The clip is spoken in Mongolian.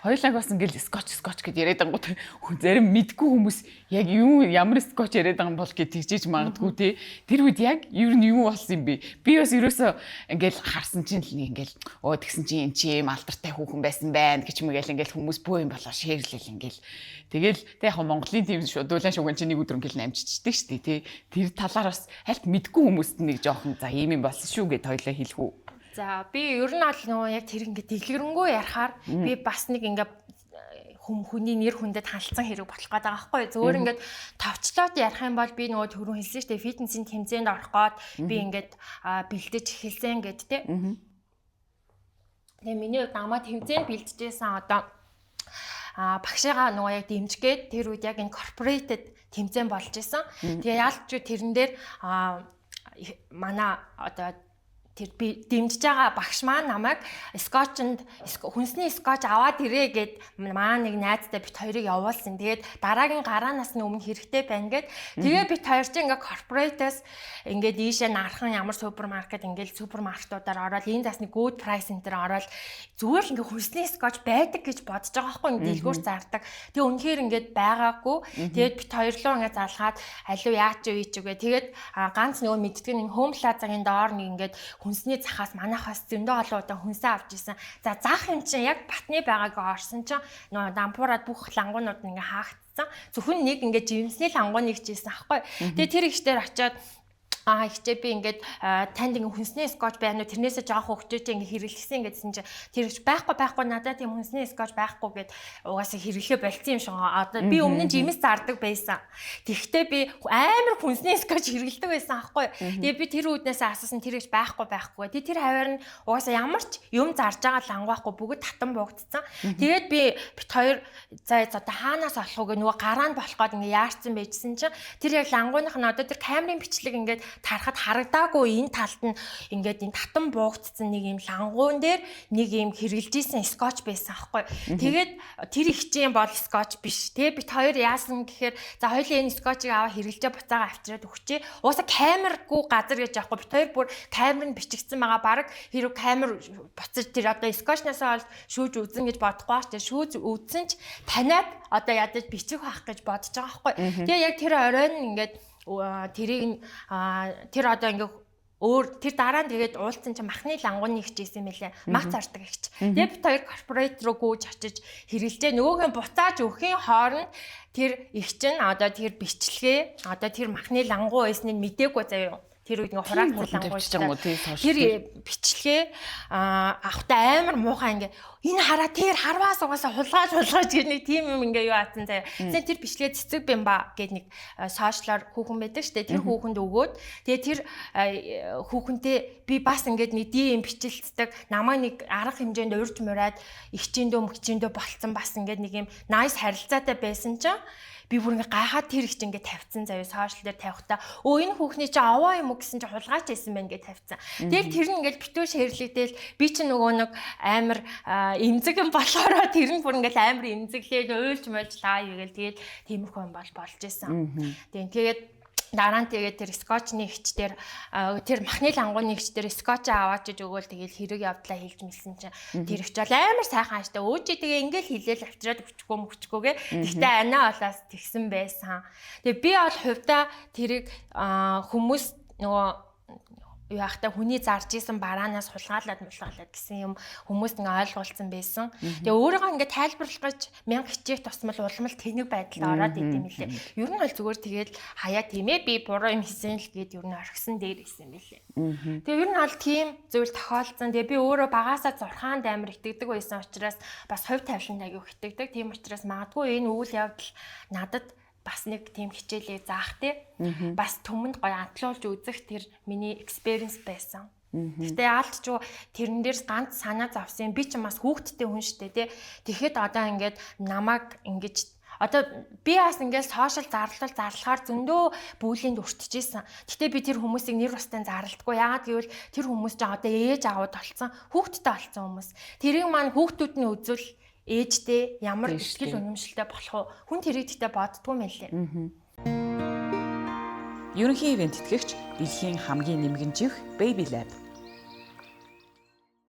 Хоёулаа бас ингээл скотч гэд яриад ангууд зарим мэдгүй хүмүүс яг юу ямар скотч яриад байгаа юм бол гэж тэгжээж магадгүй те. Тэр үед яг ер нь юу болсон юм бэ? Би бас ерөөсөө ингээл харсан чинь л ингээл тэгсэн чинь эн чи алдартай хүүхэн байсан байна гэж мэгэл ингээл хүмүүс бөө юм болоо шеэрлэл ингээл. Тэгэл тэг яг Монголын тийм дулаан шуган чи нэг өдөр ингээл намжичдаг шүү дээ те. Тэр талаар бас хальт мэдгүй хүмүүст нэг жоохон за ийм юм болсон шүү гэд хоёлаа хэлэх үү. За би ер нь бол нөгөө яг тэр ингээд дэлгэрэнгүй ярахаар би бас нэг ингээд хүний нэр хүндэд хандсан хэрэг болох гээд байгаа байхгүй. Зөвөр ингээд товчлоод ярих юм бол би нөгөө түрүүн хэлсэн шүү дээ фитнесийн тэмцээнд орох гээд би ингээд бэлдэж эхэлсэн гэд тэ. Тэгээ миний намаа тэмцээнд бэлдэжсэн одоо багшигаа нөгөө яг дэмжгээд тэр үед яг энэ corporate тэмцээн болж исэн. Тэгээ яалч тэрэн дээр манай одоо тэр би дэмжиж байгаа багш маань намайг скотчнд хүнсний скотч аваад ирээ гэд маа нэг найзтай бит хоёрыг явуулсан. Тэгээд дараагийн гараанаас нь өмнө хэрэгтэй байна гэд тэгээ бит хоёр чинь ингээ корпоратаас ингээ ийшээ нархан ямар супермаркет ингээл супермаркетуудаар ороод энэ засны good price center ороод зүгээр л ингээ хүнсний скотч байдаг гэж бодож байгаа байхгүй ингээ дэлгүүр зардаг. Тэгээ үнэхээр ингээ байгаагүй. Тэгээд бит хоёрлоо ингээ залгаад алуу яач юу ч үгээ. Тэгээд ганц нөгөө мэддэг нэг Home Plaza-гийн доор нэг ингээ хүнсний захаас манайхаас зөндөө олон удаа хүнсээ авч исэн. За заах юм чинь яг батны байгааг орсон чинь нөө дампуураад бүх лангуунууд ингээ хаагдсан. Зөвхөн нэг ингээ живэмсний лангууныг чийсэн аахгүй. Тэгээ тэр ихчээр очиод ихтэй би ингээд танд ингээ хүнсний скотч байна уу тэрнээсээ жоох хөвчөөтэй ингээ хэрэглэсэн гэдсэн чинь тэр их байхгүй надад тийм хүнсний скотч байхгүй гэд угаасаа хэрэглэхэ болцсон юм шиг одоо би өмнө нь жимс зардаг байсан. Тэгвэл би амар хүнсний скотч хэрэглэдэг байсан аахгүй. Тэгээ би тэр үүднээс асуусан тэр их байхгүй. Тэгээ тэр хаваар нь угаасаа ямар ч юм зарж байгаа лангахгүй бүгд татан буугдсан. Тэгээд би бит хоёр за одоо хаанаас олох вэ нөгөө гараанд болох гээд ингээ яарсан байжсэн чинь тэр яг лангууных нь одоо тэр камерын бичлэг ингээд тарахад харагдаагүй энэ талд нь ингээд энэ татан буугдсан нэг юм лангуун дээр нэг юм хэрэгжилжсэн скотч байсан аахгүй. Тэгээд тэр ихчийн бол скотч биш. Тэгээ бит хоёр яасан гэхээр за хоёулаа энэ скотчийг аваа хэрэгжилжээ буцаага авчираад өгчээ. Ууса камергүй газар гэж аахгүй бит хоёр бүр камер нь бичигдсэн байгаа баг хэрэг камер буцаж тэр одоо скотчнаас бол шүүж үзэн гэж бодохгүй шүү дээ. Шүүж үзсэн ч таниад одоо ядаж бичих байх гэж бодож байгаа аахгүй. Тэгээ яг тэр оройн ингээд тэрийг тэр одоо ингээ тэр дараа нь тэгээд уулцсан чинь махны лангууны хичээсэн мэлээ мах зардаг ихч. Тэгээд бит хоёр корпорат руу гүйж очиж хэрэглэжээ нөгөөхөө буцааж өгөхийн хооронд тэр ихч нь одоо тэр бичлэгээ одоо тэр махны лангуу байсныг мэдээгүй заяа. Тэр үед ингээ хураах лангуйтай. Тэр бичлэгээ авахта амар муухай ингээ энэ хараа тэр харваас угаасаа хулгаж гэх нэг тийм юм ингээ юу аасан заяа. Тэгсэн тэр бичлэгээ цэцэг бэмба гэд нэг сошиалар хүүхэн байдаг штэ. Тэр хүүхэнд өгөөд тэгээ тэр хүүхэнтэй би бас ингээд нэг DM бичлэлцдэг намайг нэг арга хэмжээнд урьж мураад ихчиндөө болцсон бас ингээд нэг юм nice харилцаатай байсан чинь би бүр ингээ гайхаад тэр их чинь ингээ тавьсан заяа сошиал дээр тавихтаа энэ хүүхний чи аваа юм уу гэсэн чи хулгайч байсан байна гэж тавьсан. Тэгэл тэр нь ингээл битүү шэрлэгдэл би чи нөгөө нэг амар эмзэг юм болохоор тэр нь бүр ингээл амар эмзэглээд уйлж муулжлаа игээл тэгээд тиймэрхүү юм болж исэн. Тэгээд дараа нь тэгээд тэр скотчны хчдэр тэр махны лангууны хчдэр скотч аваач гэж өгөөл тэгээд хэрэг явдлаа хэлж мэлсэн чинь тэр хч бол амар сайхан ааштай өөжи тэгээ ингээл хилээл авчираад өчгөөгээ гэхдээ анаа болоос тэгсэн байсан. Тэгээд би бол хувьдаа тэрийг хүмүүс нөгөө яахта хүний зарж исэн бараанаас хулгаалаад гэсэн юм хүмүүст ингээ ойлгуулсан байсан. Тэгээ өөрийгөө ингээ тайлбарлах гэж мянга хичээх тусмал улмал тэнэг байдалд ороод идэм билээ. Ер нь бол зүгээр тэгээд хаяа тийм ээ би буруу юм хийсэн л гээд ер нь орхисон дээр исэн билээ. Тэгээ ер нь бол тийм зүйл тохиолдсон. Тэгээ би өөрөө багаасаа зурхаанд амар итгэдэг байсан учраас бас хувь тавиланд аяг итгэдэг. Тийм учраас магадгүй энэ үйл явдал надад бас нэг тийм хичээлээ заах тий. Бас түмэнд гоё атлуулж үзэх тэр миний experience байсан. Гэтэ яалтч тэрэн дээрс ганц санаа зовсон. Би ч бас хүүхдтэй хүн штэ тий. Тэгэхэд одоо ингээд намайг ингэж одоо би бас ингээд сошиал зарлахаар зөндөө бүлэнд өртчихсэн. Гэтэ би тэр хүмүүсийг нэр бустай зарлдаггүй. Яагаад гэвэл тэр хүмүүс ч одоо ээж аауд болсон, хүүхдтэй болсон хүмүүс. Тэрийг маань хүүхдүүд нь үзвэл ээжтэй ямар ихтгэл үнэмшилтэй болох уу? Хүн тэрийг тэгтээ боддгоо мэлээ. Ерөнхий ивент тэтгэгч дэлхийн хамгийн нэмгэн жив Baby Lab.